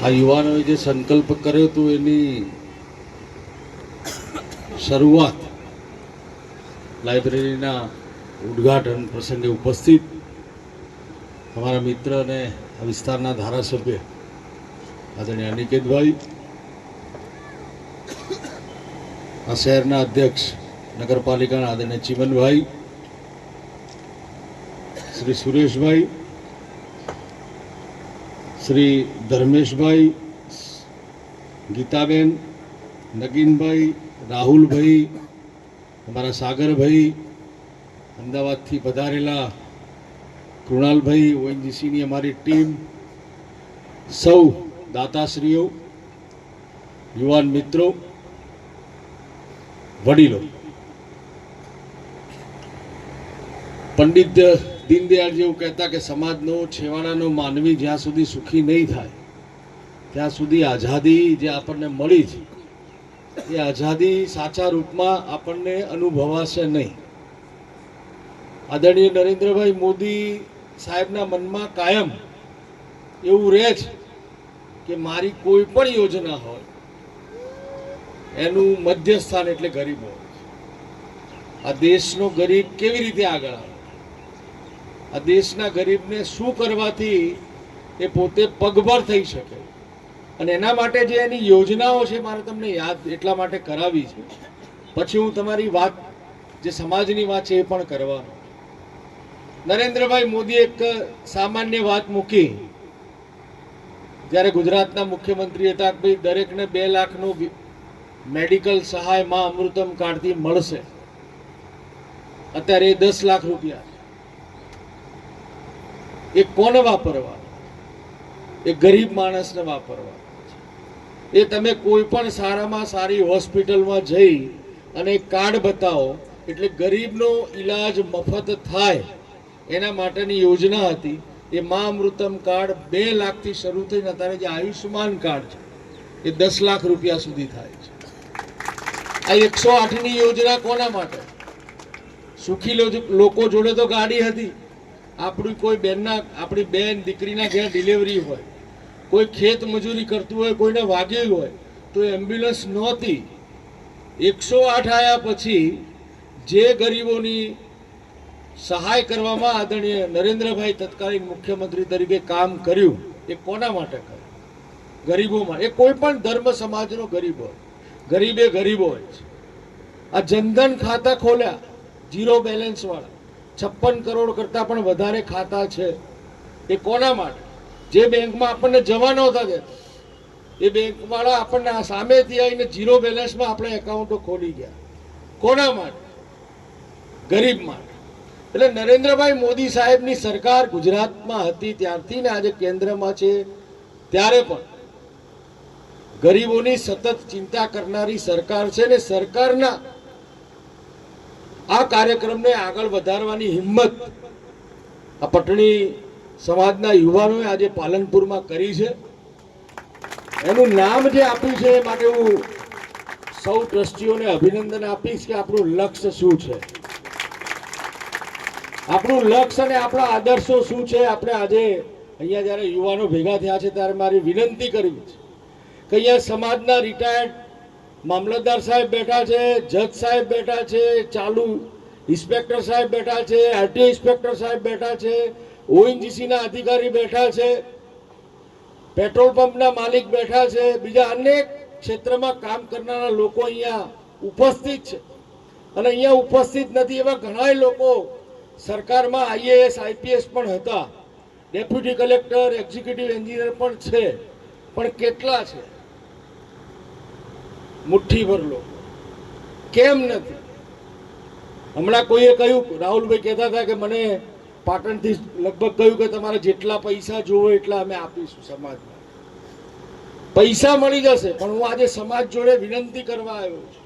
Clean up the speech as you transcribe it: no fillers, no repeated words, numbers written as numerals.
આ યુવાનોએ જે સંકલ્પ કર્યો હતો એની શરૂઆત લાઇબ્રેરીના ઉદ્ઘાટન પ્રસંગે ઉપસ્થિત અમારા મિત્ર અને આ વિસ્તારના ધારાસભ્ય આદરણીય અનિકેતભાઈ, આ શહેરના અધ્યક્ષ નગરપાલિકાના આદરણીય ચીમનભાઈ, શ્રી સુરેશભાઈ, શ્રી ધર્મેશભાઈ, ગીતાબેન, નગીનભાઈ, રાહુલભાઈ, અમારા સાગરભાઈ, અમદાવાદથી પધારેલા કૃણાલભાઈ, ઓએનજીસીની અમારી ટીમ, સૌ દાતાશ્રીઓ, યુવાન મિત્રો, વડીલો, પંડિત દીનદયાળ જેવું કહેતા કે સમાજનો છેવાડાનો માનવી જ્યાં સુધી સુખી નહીં થાય ત્યાં સુધી આઝાદી જે આપણને મળી છે એ આઝાદી સાચા રૂપમાં આપણને અનુભવાશે નહીં. આદરણીય નરેન્દ્રભાઈ મોદી સાહેબના મનમાં કાયમ એવું રહે છે કે મારી કોઈ પણ યોજના હોય એનું મધ્યસ્થાન એટલે ગરીબ હોય. આ દેશનો ગરીબ કેવી રીતે આગળ આવે, આ દેશના ગરીબને શું કરવાથી એ પોતે પગભર થઈ શકે, અને એના માટે જે એની યોજનાઓ છે મારે તમને યાદ એટલા માટે કરાવી છે. પછી હું તમારી વાત જે સમાજની વાત છે એ પણ કરવાનો. નરેન્દ્રભાઈ મોદીએ એક સામાન્ય વાત મૂકી જ્યારે ગુજરાતના મુખ્યમંત્રી હતા કે ભાઈ દરેકને 2 લાખનું મેડિકલ સહાય માં અમૃતમ કાર્ડથી મળશે. અત્યારે 10 લાખ રૂપિયા એ કોને વાપરવા? એ ગરીબ માણસને વાપરવા. એ તમે કોઈ પણ સારામાં સારી હોસ્પિટલમાં જઈ અને કાર્ડ બતાવો એટલે ગરીબનો ઈલાજ મફત થાય એના માટેની યોજના હતી. એ મા અમૃતમ કાર્ડ 2 લાખથી શરૂ થઈને અત્યારે જે આયુષ્યમાન કાર્ડ છે એ 10 લાખ રૂપિયા સુધી થાય છે. આ 108ની યોજના કોના માટે? સુખી લોકો જોડે તો ગાડી હતી, આપણી બેન દીકરીના ઘેર ડિલિવરી હોય, કોઈ ખેત મજૂરી કરતું હોય, કોઈને વાગ્યું હોય તો એમ્બ્યુલન્સ નહોતી. 108 આવ્યા પછી જે ગરીબોની સહાય કરવામાં આદરણીય નરેન્દ્રભાઈ તત્કાલીન મુખ્યમંત્રી તરીકે કામ કર્યું એ કોના માટે કર્યું? ગરીબોમાં. એ કોઈ પણ ધર્મ સમાજનો ગરીબ હોય, ગરીબે ગરીબ હોય છે. આ જનધન ખાતા ખોલ્યા ઝીરો બેલેન્સ વાળા, 56 કરોડ કરતા પણ વધારે ખાતા છે. એ કોના માટે? જે બેંકમાં આપણને જવા નહોતા દેતા એ બેંક વાળા આપણને સામેથી આવીને ઝીરો બેલેન્સમાં આપણે એકાઉન્ટો ખોલી ગયા. કોના માટે? ગરીબ માટે. એટલે નરેન્દ્રભાઈ મોદી સાહેબની સરકાર ગુજરાતમાં હતી ત્યારથી ને આજે કેન્દ્રમાં છે ત્યારે પણ ગરીબોની સતત ચિંતા કરનારી સરકાર છે. ને સરકારના આ કાર્યક્રમને આગળ વધારવાની હિંમત આ પટણી સમાજના યુવાનોએ આજે પાલનપુરમાં કરી છે. એનું નામ જે આપ્યું છે એ માટે હું સૌ ટ્રસ્ટીઓને અભિનંદન આપીશ કે આપણું લક્ષ્ય શું છે, આપણું લક્ષ્ય અને આપણા આદર્શો શું છે. આપણે આજે અહીંયા જ્યારે યુવાનો ભેગા થયા છે ત્યારે મારી વિનંતી કરવી છે કે અહીંયા સમાજના રિટાયર્ડ મામલતદાર સાહેબ બેઠા છે, જજ સાહેબ બેઠા છે, ચાલુ ઇન્સ્પેક્ટર સાહેબ બેઠા છે, આરટીઓ ઇન્સ્પેક્ટર સાહેબ બેઠા છે, ઓએનજીસીના અધિકારી બેઠા છે, પેટ્રોલ પંપના માલિક બેઠા છે, બીજા અનેક ક્ષેત્રમાં કામ કરનારા લોકો અહીંયા ઉપસ્થિત છે. અને અહીંયા ઉપસ્થિત નથી એવા ઘણા લોકો સરકારમાં આઈએએસ આઈપીએસ પણ હતા, ડેપ્યુટી કલેક્ટર, એક્ઝિક્યુટિવ એન્જિનિયર પણ છે, પણ કેટલા છે? મુઠ્ઠીભર લોકો. કેમ નથી? હમણાં કોઈએ કહ્યું, રાહુલભાઈ કહેતા હતા કે મને પાટણથી લગભગ કહ્યું કે તમારે જેટલા પૈસા જોવો એટલા અમે આપીશું સમાજમાં. પૈસા મળી જશે, પણ હું આજે સમાજ જોડે વિનંતી કરવા આવ્યો છું